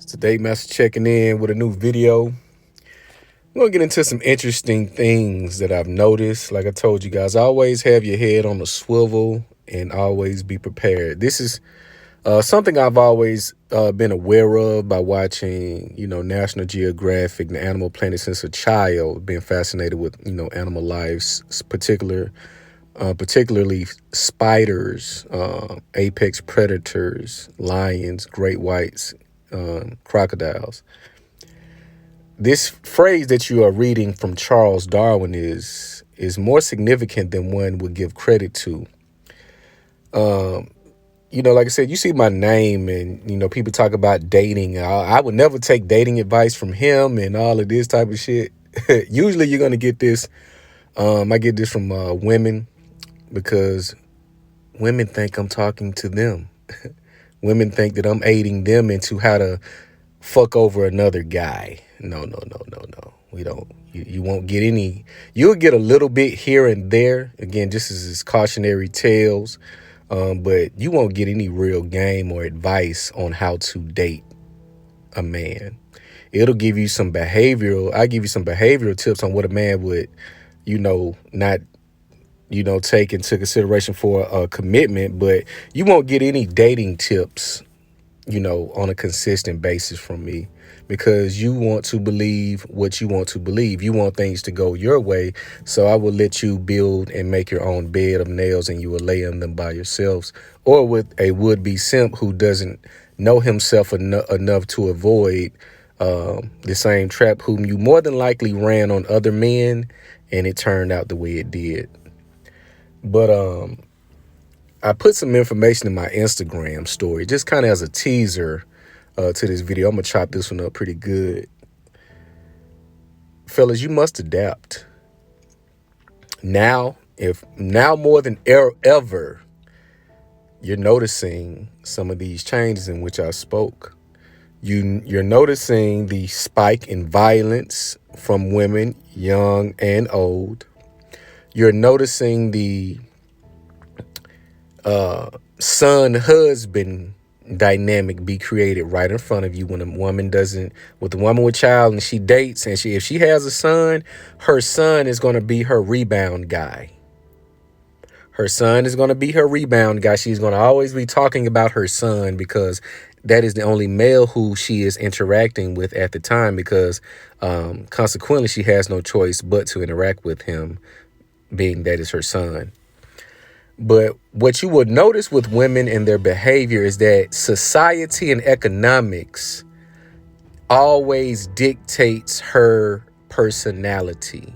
Today, Master checking in with a new video. I'm going to get into some interesting things that I've noticed. Like I told you guys, always have your head on a swivel and always be prepared. This is something I've always been aware of by watching, National Geographic and Animal Planet since a child, been fascinated with, animal lives, particularly spiders, apex predators, lions, great whites, crocodiles. This phrase that you are reading from Charles Darwin is more significant than one would give credit to. Like I said, you see my name and, people talk about dating. I would never take dating advice from him and all of this type of shit. Usually you're going to get this. I get this from women because women think I'm talking to them. Women think that I'm aiding them into how to fuck over another guy. No. We don't. You won't get any. You'll get a little bit here and there. Again, just as cautionary tales. But you won't get any real game or advice on how to date a man. It'll give you some I give you some behavioral tips on what a man would, not, take into consideration for a commitment. But you won't get any dating tips, on a consistent basis from me, because you want to believe what you want to believe. You want things to go your way. So I will let you build and make your own bed of nails, and you will lay in them by yourselves, or with a would-be simp who doesn't know himself enough to avoid the same trap, whom you more than likely ran on other men, and it turned out the way it did. But I put some information in my Instagram story, just kind of as a teaser to this video. I'm going to chop this one up pretty good. Fellas, you must adapt. Now more than ever, you're noticing some of these changes in which I spoke. You're noticing the spike in violence from women, young and old. You're noticing the son-husband dynamic be created right in front of you when a woman with child, and she dates, and if she has a son, her son is going to be her rebound guy. Her son is going to be her rebound guy. She's going to always be talking about her son because that is the only male who she is interacting with at the time, because consequently she has no choice but to interact with him, being that is her son. But what you would notice with women and their behavior is that society and economics always dictates her personality.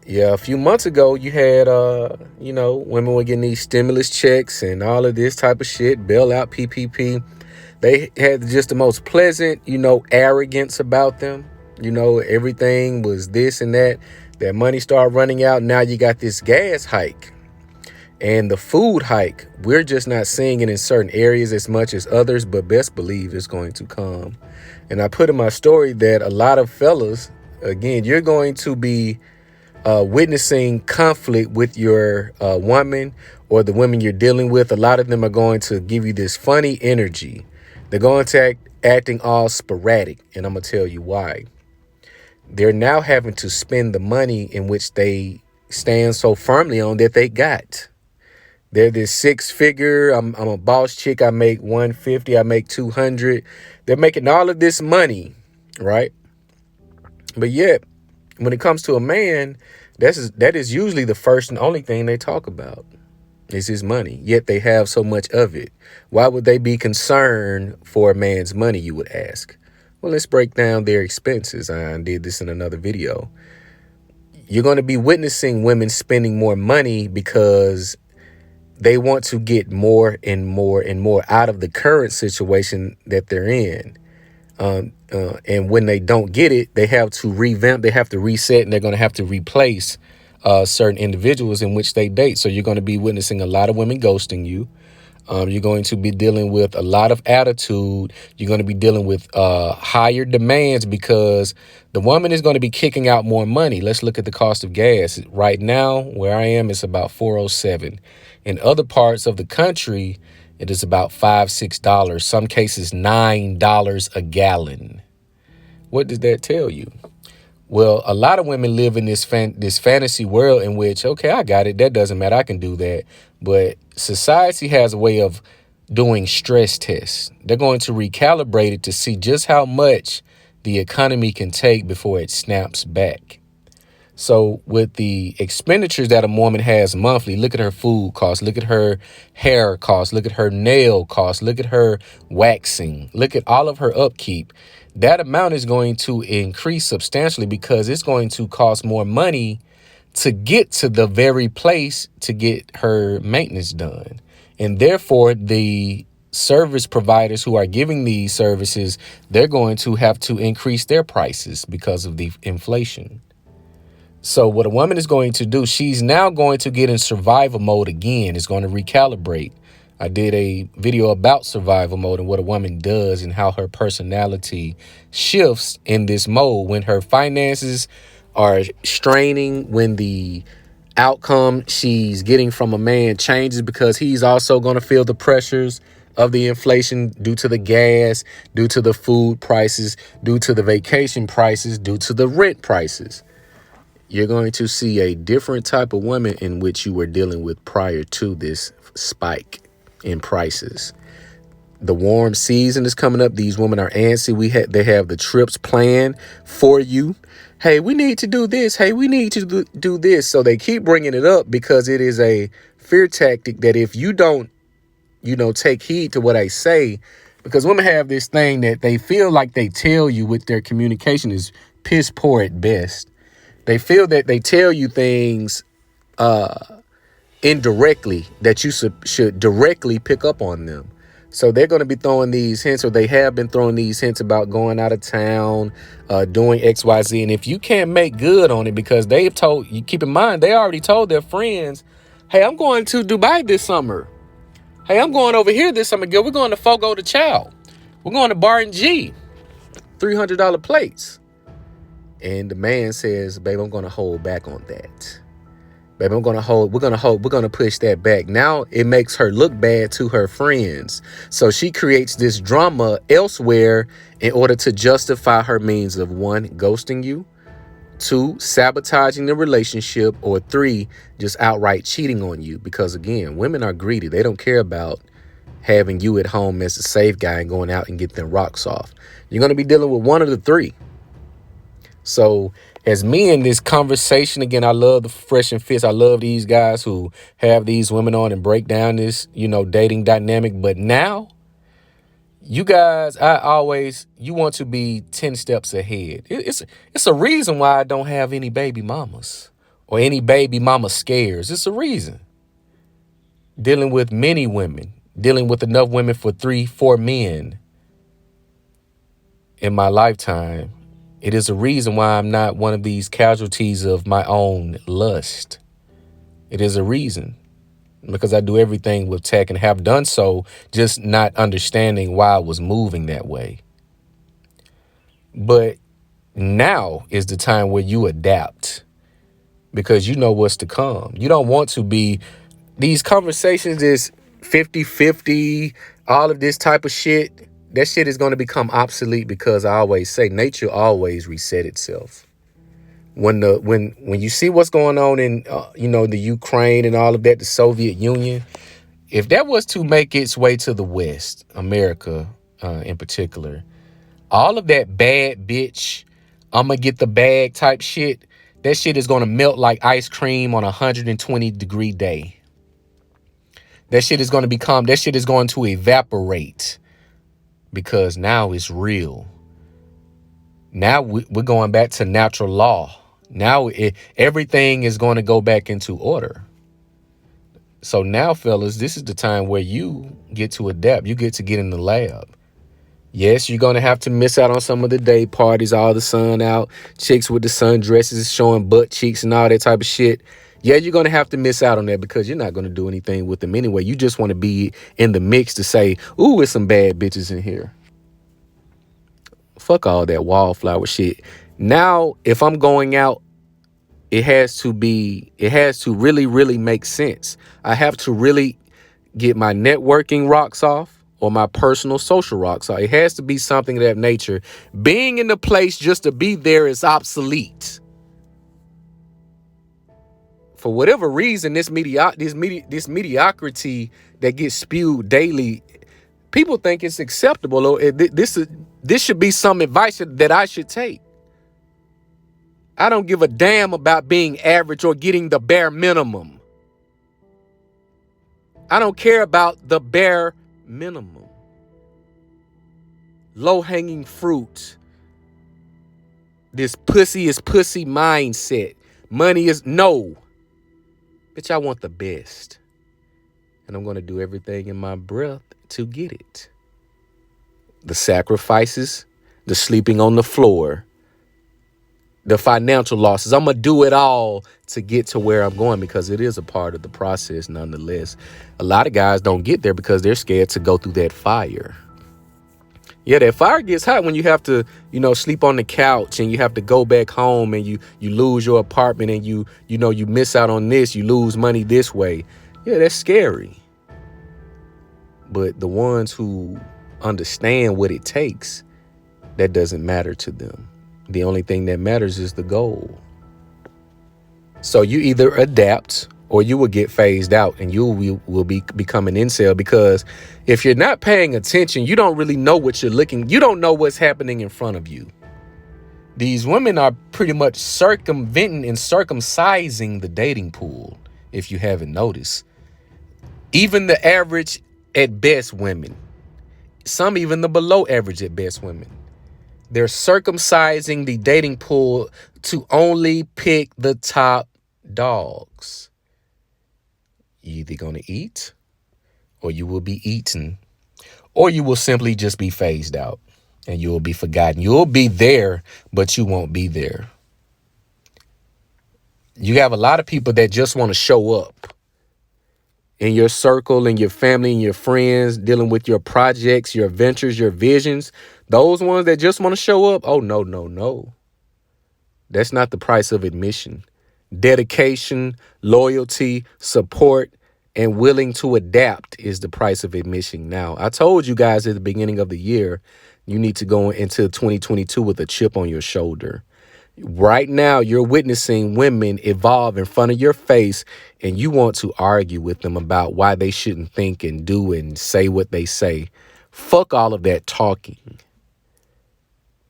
Yeah, a few months ago, you had, women were getting these stimulus checks and all of this type of shit, bailout, PPP. They had just the most pleasant, arrogance about them. Everything was this and that. That money started running out. Now you got this gas hike. And the food hike, we're just not seeing it in certain areas as much as others, but best believe it's going to come. And I put in my story that a lot of fellas, again, you're going to be witnessing conflict with your woman or the women you're dealing with. A lot of them are going to give you this funny energy. They're going to acting all sporadic, and I'm going to tell you why. They're now having to spend the money in which they stand so firmly on that they got. They're this six-figure, I'm a boss chick, I make 150, I make 200. They're making all of this money, right? But yet, when it comes to a man, that is usually the first and only thing they talk about is his money. Yet they have so much of it. Why would they be concerned for a man's money, you would ask? Well, let's break down their expenses. I did this in another video. You're going to be witnessing women spending more money because they want to get more and more and more out of the current situation that they're in. And when they don't get it, they have to revamp, they have to reset, and they're going to have to replace certain individuals in which they date. So you're going to be witnessing a lot of women ghosting you. You're going to be dealing with a lot of attitude. You're going to be dealing with higher demands because the woman is going to be kicking out more money. Let's look at the cost of gas. Right now, where I am, it's about $4.07. In other parts of the country, It is about $5, $6, some cases $9 a gallon. What does that tell you? Well, a lot of women live in this fantasy world in which, okay, I got it. That doesn't matter. I can do that. But society has a way of doing stress tests. They're going to recalibrate it to see just how much the economy can take before it snaps back. So with the expenditures that a woman has monthly, look at her food costs, look at her hair costs, look at her nail costs, look at her waxing, look at all of her upkeep. That amount is going to increase substantially because it's going to cost more money to get to the very place to get her maintenance done. And therefore, the service providers who are giving these services, they're going to have to increase their prices because of the inflation. So what a woman is going to do, she's now going to get in survival mode again. It's going to recalibrate. I did a video about survival mode and what a woman does and how her personality shifts in this mode when her finances are straining, when the outcome she's getting from a man changes because he's also going to feel the pressures of the inflation due to the gas, due to the food prices, due to the vacation prices, due to the rent prices. You're going to see a different type of woman in which you were dealing with prior to this spike in prices. The warm season is coming up. These women are antsy. They have the trips planned for you. Hey, we need to do this. Hey, we need to do this. So they keep bringing it up because it is a fear tactic that if you don't, take heed to what I say, because women have this thing that they feel like they tell you with their communication is piss poor at best. They feel that they tell you things indirectly that you should directly pick up on them. So they're going to be throwing these hints, or they have been throwing these hints about going out of town, doing X, Y, Z. And if you can't make good on it, because they've told you, keep in mind, they already told their friends, hey, I'm going to Dubai this summer. Hey, I'm going over here this summer, girl. We're going to Fogo de Chao. We're going to Bar and G. $300 plates. And the man says, babe, I'm going to hold back on that. Babe, we're going to push that back. Now it makes her look bad to her friends. So she creates this drama elsewhere in order to justify her means of 1, ghosting you, 2, sabotaging the relationship, or 3, just outright cheating on you. Because again, women are greedy. They don't care about having you at home as a safe guy and going out and get them rocks off. You're going to be dealing with one of the 3. So as me in this conversation, again, I love the Fresh and Fits. I love these guys who have these women on and break down this, dating dynamic. But now you guys, you want to be 10 steps ahead. It's a reason why I don't have any baby mamas or any baby mama scares. It's a reason. Dealing with many women, dealing with enough women for 3-4 men in my lifetime. It is a reason why I'm not one of these casualties of my own lust. It is a reason, because I do everything with tech and have done so, just not understanding why I was moving that way. But now is the time where you adapt, because you know what's to come. You don't want to be these conversations, this 50-50, all of this type of shit. That shit is going to become obsolete, because I always say nature always reset itself. When you see what's going on in, the Ukraine and all of that, the Soviet Union, if that was to make its way to the West, America in particular, all of that bad bitch, I'm going to get the bag type shit, that shit is going to melt like ice cream on a 120-degree day. That shit is going to evaporate. Because now it's real. Now we're going back to natural law. Now everything is going to go back into order. So now, fellas, this is the time where you get to adapt. You get to get in the lab. Yes, you're going to have to miss out on some of the day parties, all the sun out, chicks with the sundresses showing butt cheeks and all that type of shit. Yeah, you're going to have to miss out on that, because you're not going to do anything with them anyway. You just want to be in the mix to say, ooh, it's some bad bitches in here. Fuck all that wallflower shit. Now, if I'm going out, it has to really, really make sense. I have to really get my networking rocks off or my personal social rocks off. It has to be something of that nature. Being in the place just to be there is obsolete. For whatever reason, this mediocrity that gets spewed daily, people think it's acceptable. Or this should be some advice that I should take. I don't give a damn about being average or getting the bare minimum. I don't care about the bare minimum. Low-hanging fruit. This pussy is pussy mindset. Money is no. Bitch, I want the best. And I'm going to do everything in my breath to get it. The sacrifices, the sleeping on the floor, the financial losses. I'm going to do it all to get to where I'm going because it is a part of the process nonetheless. A lot of guys don't get there because they're scared to go through that fire. Yeah, that fire gets hot when you have to, sleep on the couch and you have to go back home and you lose your apartment and you miss out on this, you lose money this way. Yeah, that's scary. But the ones who understand what it takes, that doesn't matter to them. The only thing that matters is the goal. So you either adapt or you will get phased out and you will become an incel, because if you're not paying attention, you don't really know what you don't know what's happening in front of you. These women are pretty much circumventing and circumcising the dating pool, if you haven't noticed. Even the average at best women, some even the below average at best women, they're circumcising the dating pool to only pick the top dogs. You're either going to eat or you will be eaten, or you will simply just be phased out and you will be forgotten. You'll be there, but you won't be there. You have a lot of people that just want to show up in your circle, in your family, and your friends, dealing with your projects, your ventures, your visions. Those ones that just want to show up. Oh, no. That's not the price of admission. Dedication, loyalty, support, and willing to adapt is the price of admission. Now, I told you guys at the beginning of the year, you need to go into 2022 with a chip on your shoulder. Right now, you're witnessing women evolve in front of your face, and you want to argue with them about why they shouldn't think and do and say what they say. Fuck all of that talking.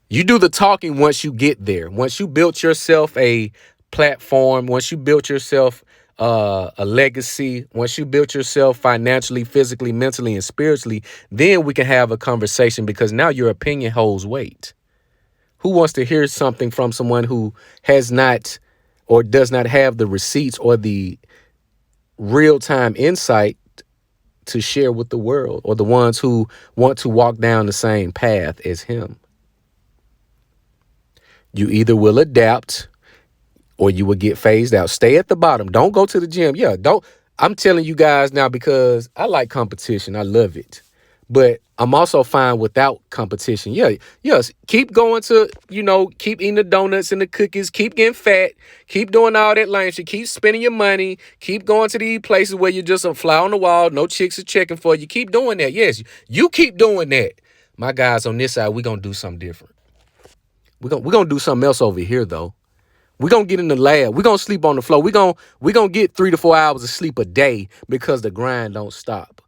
You do the talking once you get there. Once you built yourself a platform, once you built yourself a legacy, once you built yourself financially, physically, mentally, and spiritually, then we can have a conversation, because now your opinion holds weight. Who wants to hear something from someone who has not or does not have the receipts or the real-time insight to share with the world, or the ones who want to walk down the same path as him? You either will adapt or you will get phased out. Stay at the bottom. Don't go to the gym. Yeah, don't. I'm telling you guys now because I like competition. I love it. But I'm also fine without competition. Yes. Keep going to, keep eating the donuts and the cookies. Keep getting fat. Keep doing all that lame shit. Keep spending your money. Keep going to these places where you're just a fly on the wall. No chicks are checking for you. Keep doing that. Yes, you keep doing that. My guys on this side, we're going to do something different. We're gonna do something else over here, though. We're going to get in the lab. We're going to sleep on the floor. We're going to get 3 to 4 hours of sleep a day because the grind don't stop.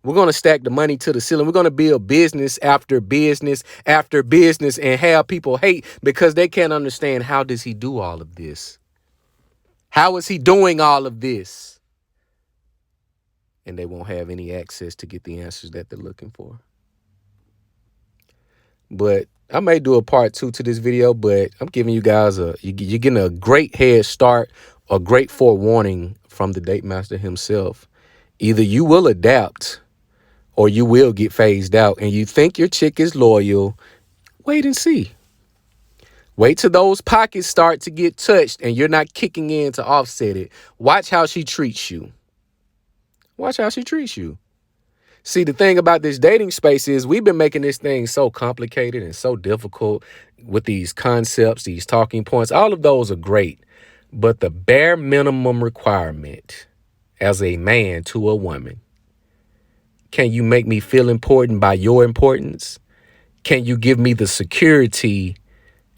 We're going to stack the money to the ceiling. We're going to build business after business after business and have people hate because they can't understand, how does he do all of this? How is he doing all of this? And they won't have any access to get the answers that they're looking for. But I may do a part 2 to this video, but I'm giving you guys you're getting a great head start, a great forewarning from the date master himself. Either you will adapt or you will get phased out. And you think your chick is loyal, wait and see. Wait till those pockets start to get touched and you're not kicking in to offset it. Watch how she treats you. Watch how she treats you. See, the thing about this dating space is we've been making this thing so complicated and so difficult with these concepts, these talking points. All of those are great. But the bare minimum requirement as a man to a woman Can you make me feel important by your importance? Can you give me the security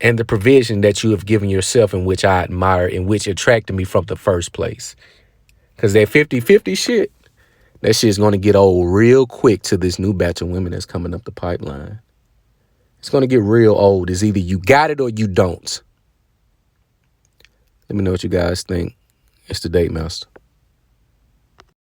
and the provision that you have given yourself, in which I admire, in which attracted me from the first place? Because that 50-50 shit, that shit's going to get old real quick to this new batch of women that's coming up the pipeline. It's going to get real old. It's either you got it or you don't. Let me know what you guys think. It's the Date Master.